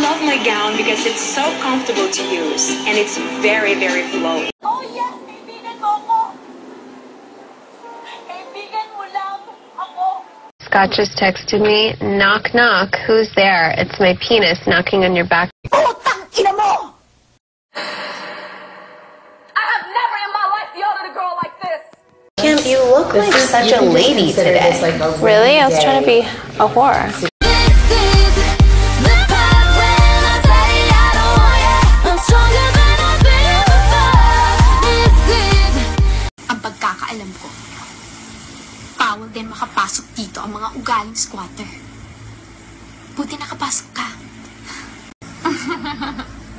love my gown because it's so comfortable to use and it's very, very flowy. Oh yes, kaibigan mo ako! Kaibigan mo lang ako! Scott just texted me, knock knock, who's there? It's my penis knocking on your back. Putang ina mo! I have never in my life yelled at a girl like this. Kim, you look like such a lady today. Really? I was trying to be a whore. Ang pagkakaalam ko, bawal din makapasok dito ang mga ugaling squatter. Buti nakapasok ka.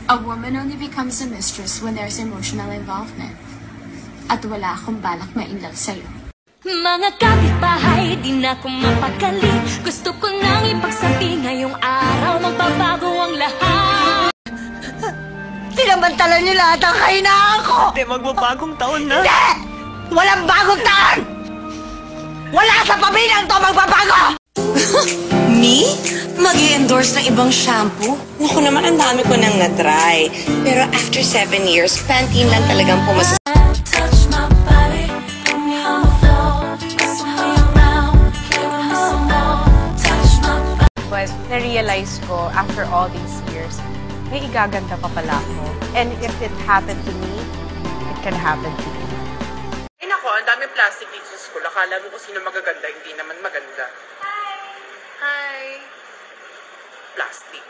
A woman only becomes a mistress when there's emotional involvement. At wala akong balak ma-inlove sa'yo. Mga kapitbahay, di na ako mapakali. Gusto ko nang ipagsabi ngayong araw, magbabago ang lahat. Sinamantala niyo lahat ang kahinaan ko! Hindi, magbabagong taon na. Hindi! Walang bagong taon! Wala sa pamilyang to magbabago! Me? Mag-i-endorse ng ibang shampoo? Naku naman, ang dami ko nang na-try. Pero after 7 years, Pantene lang talagang pumasa. But na-realize ko, after all these years, may igaganda pa pala ako. And if it happened to me, it can happen to you. Ay nako, ang daming plastic dito sa school. Akala mo kung sino magaganda, hindi naman maganda. Hi! Hi! Plastic.